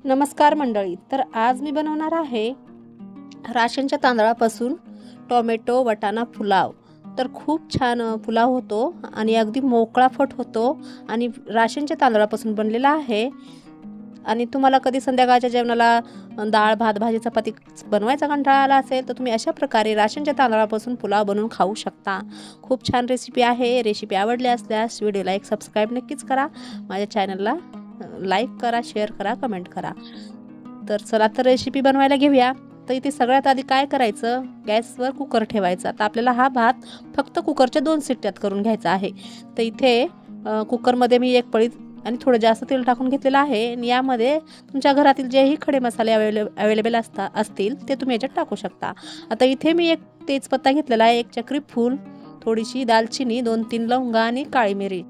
नमस्कार मंडळी. तर आज मी बनवणार आहे राशनच्या तांदळापासून टोमॅटो वटाणा पुलाव. तर खूप छान पुलाव होतो आणि अगदी मोकळाफट होतो आणि राशनच्या तांदळापासून बनलेला आहे. आणि तुम्हाला कधी संध्याकाळच्या जेवणाला डाळ भात भाजी चपाती बनवायचा कंटाळा आला असेल तर तुम्ही अशा प्रकारे राशनच्या तांदळापासून पुलाव बनवून खाऊ शकता. खूप छान रेसिपी आहे. रेसिपी आवडली असल्यास व्हिडिओला एक सबस्क्राईब नक्कीच करा. माझ्या चॅनलला लाईक करा, शेअर करा, कमेंट करा. तर चला तर रेसिपी बनवायला घेऊया. तर इथे सगळ्यात आधी काय करायचं, गॅसवर कुकर ठेवायचा. तर आपल्याला हा भात फक्त कुकरच्या 2 शिट्ट्यात करून घ्यायचा आहे. तर इथे कुकरमध्ये मी एक पळी आणि थोडं जास्त तेल टाकून घेतलेलं आहे आणि यामध्ये तुमच्या घरातील जेही खडे मसाले अवेलेबल असतील ते तुम्ही याच्यात टाकू शकता. आता इथे मी एक तेजपत्ता घेतलेला आहे, एक चक्री फूल, थोडीशी दालचिनी, 2-3 लवंगा आणि काळी मिरी.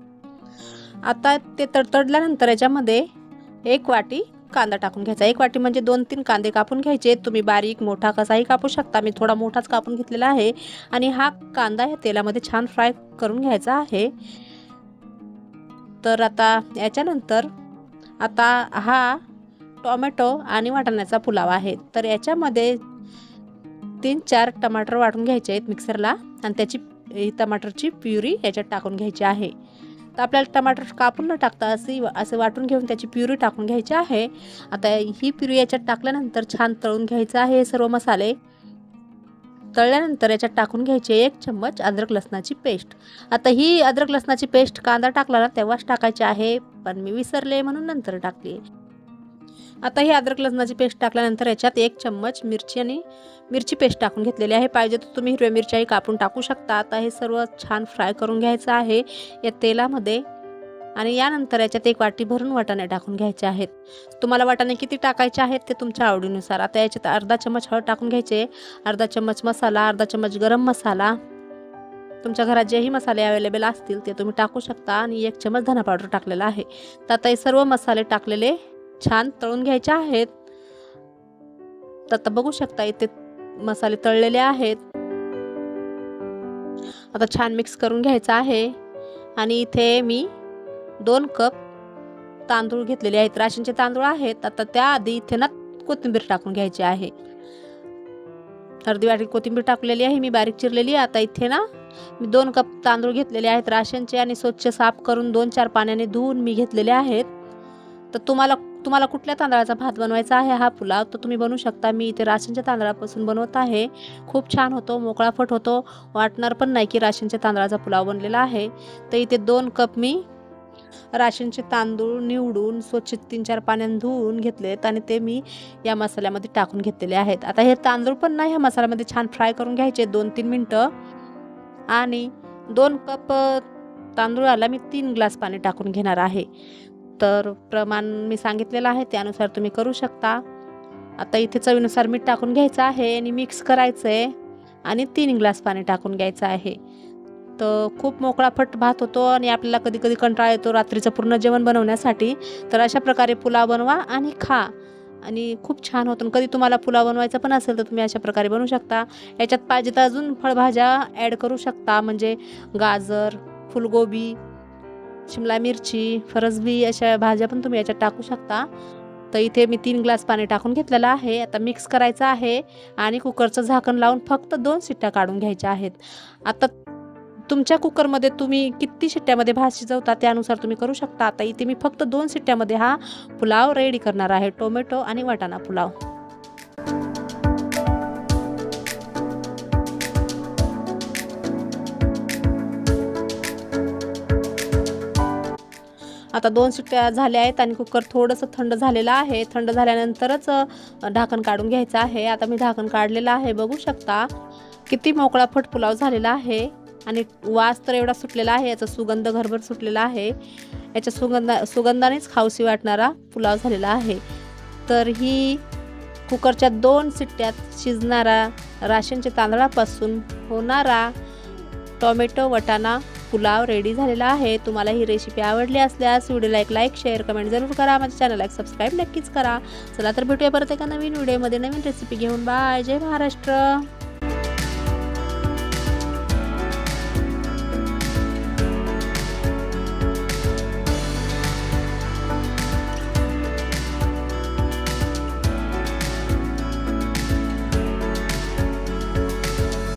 आता ते तडतडल्यानंतर याच्यामध्ये 1 वाटी कांदा टाकून घ्यायचा. 1 वाटी म्हणजे 2-3 कांदे कापून घ्यायचे. तुम्ही बारीक मोठा कसाही कापू शकता. मी थोडा मोठाच कापून घेतलेला आहे आणि हा कांदा या तेलामध्ये छान फ्राय करून घ्यायचा आहे. तर आता याच्यानंतर हा टोमॅटो आणि वाटाण्याचा पुलाव आहे. तर याच्यामध्ये 3-4 टमाटर वाटून घ्यायचे आहेत मिक्सरला आणि त्याची टमाटरची प्युरी याच्यात टाकून घ्यायची आहे. तर आपल्याला टमाटर कापून न टाकता असे वाटून घेऊन त्याची प्युरी टाकून घ्यायची आहे. आता ही प्युरी याच्यात टाकल्यानंतर छान तळून घ्यायचं आहे. सर्व मसाले तळल्यानंतर याच्यात टाकून घ्यायचे 1 चम्मच अद्रक लसणाची पेस्ट. आता ही अद्रक लसणाची पेस्ट कांदा टाकला ना तेव्हाच टाकायची आहे, पण मी विसरले म्हणून नंतर टाकली. आता ही अद्रक लसणाची पेस्ट टाकल्यानंतर याच्यात 1 चम्मच मिरची पेस्ट टाकून घेतलेली आहे. पाहिजे तर तुम्ही हिरव्या मिरच्याही कापून टाकू शकता. आता हे सर्व छान फ्राय करून घ्यायचं आहे या तेलामध्ये आणि यानंतर याच्यात 1 वाटी भरून वाटाणे टाकून घ्यायचे आहेत. तुम्हाला वाटाणे किती टाकायचे आहेत ते तुमच्या आवडीनुसार. आता याच्यात अर्धा चम्मच हळद टाकून घ्यायचे, अर्धा चम्मच मसाला, अर्धा चम्मच गरम मसाला, तुमच्या घरात जेही मसाले अवेलेबल असतील ते तुम्ही टाकू शकता आणि 1 चम्मच धना पावडर टाकलेला आहे. तर आता हे सर्व मसाले टाकलेले छान तळून घ्यायचे आहेत. तर आता बघू शकता इथे मसाले तळलेले आहेत. आता छान मिक्स करून घ्यायचं आहे आणि इथे मी 2 कप तांदूळ घेतलेले आहेत. राशनचे तांदूळ आहेत. आता त्याआधी इथे ना कोथिंबीर टाकून घ्यायची आहे. अर्धी वाटी कोथिंबीर टाकलेली आहे मी बारीक चिरलेली. आता इथे ना मी 2 कप तांदूळ घेतलेले आहेत राशनचे आणि स्वच्छ साफ करून 2-4 पाण्याने धुवून मी घेतलेले आहेत. तर तुम्हाला कुठल्या तांदळाचा भात बनवायचा आहे हा पुलाव तर तुम्ही बनवू शकता. मी इथे राशनच्या तांदळापासून बनवत आहे. खूप छान होतो, मोकळाफट होतो, वाटणार पण नाही की राशनच्या तांदळाचा पुलाव बनलेला आहे. तर इथे 2 कप मी राशनचे तांदूळ निवडून स्वच्छ 3-4 पाण्याने धुवून घेतलेत आणि ते मी या मसाल्यामध्ये टाकून घेतलेले आहेत. आता हे तांदूळ पण ना ह्या मसाल्यामध्ये छान फ्राय करून घ्यायचे 2-3 मिनटं आणि 2 कप तांदूळाला मी 3 ग्लास पाणी टाकून घेणार आहे. तर प्रमाण मी सांगितलेलं आहे त्यानुसार तुम्ही करू शकता. आता इथे चवीनुसार मीठ टाकून घ्यायचं आहे आणि मिक्स करायचं आहे आणि 3 ग्लास पाणी टाकून घ्यायचं आहे. तर खूप मोकळाफट भात होतो आणि आपल्याला कधी कधी कंटाळा येतो रात्रीचं पूर्ण जेवण बनवण्यासाठी. तर अशा प्रकारे पुलाव बनवा आणि खा आणि खूप छान होतं. कधी तुम्हाला पुलाव बनवायचा पण असेल तर तुम्ही अशा प्रकारे बनवू शकता. याच्यात पाहिजे तर अजून फळभाज्या ॲड करू शकता, म्हणजे गाजर, फुलगोबी, शिमला मिरची, फरसबी अशा भाज्या पण तुम्ही याच्यात टाकू शकता. तर इथे मी 3 ग्लास पाणी टाकून घेतलेलं आहे. आता मिक्स करायचं आहे आणि कुकरचं झाकण लावून फक्त 2 शिट्ट्या काढून घ्यायच्या आहेत. आता तुमच्या कुकरमध्ये तुम्ही किती शिट्ट्यामध्ये भात शिजवता त्यानुसार तुम्ही करू शकता. आता इथे मी फक्त 2 शिट्ट्यामध्ये हा पुलाव रेडी करणार आहे, टोमॅटो आणि वाटाणा पुलाव. आता 2 शिट्ट्या झाल्या आहेत आणि कुकर थोडंसं थंड झालेलं आहे. थंड झाल्यानंतरच ढाकण काढून घ्यायचं आहे. आता मी ढाकण काढलेलं आहे. बघू शकता किती मोकळाफट पुलाव झालेला आहे आणि वास तर एवढा सुटलेला आहे, याचा सुगंध घरभर सुटलेला आहे. याच्या सुगंधानेच खाऊशी वाटणारा पुलाव झालेला आहे. तर ही कुकरच्या 2 शिट्ट्यात शिजणारा राशनच्या तांदळापासून होणारा टोमॅटो वटाणा पुलाव रेडी झालेला आहे. तुम्हाला ही रेसिपी आवडली असल्यास व्हिडिओला एक लाईक, शेअर, कमेंट जरूर करा. माझ्या चॅनलला एक सबस्क्राईब नक्कीच करा. चला तर भेटूया परत एका नवीन व्हिडिओमध्ये नवीन रेसिपी घेऊन. बाय. जय महाराष्ट्र.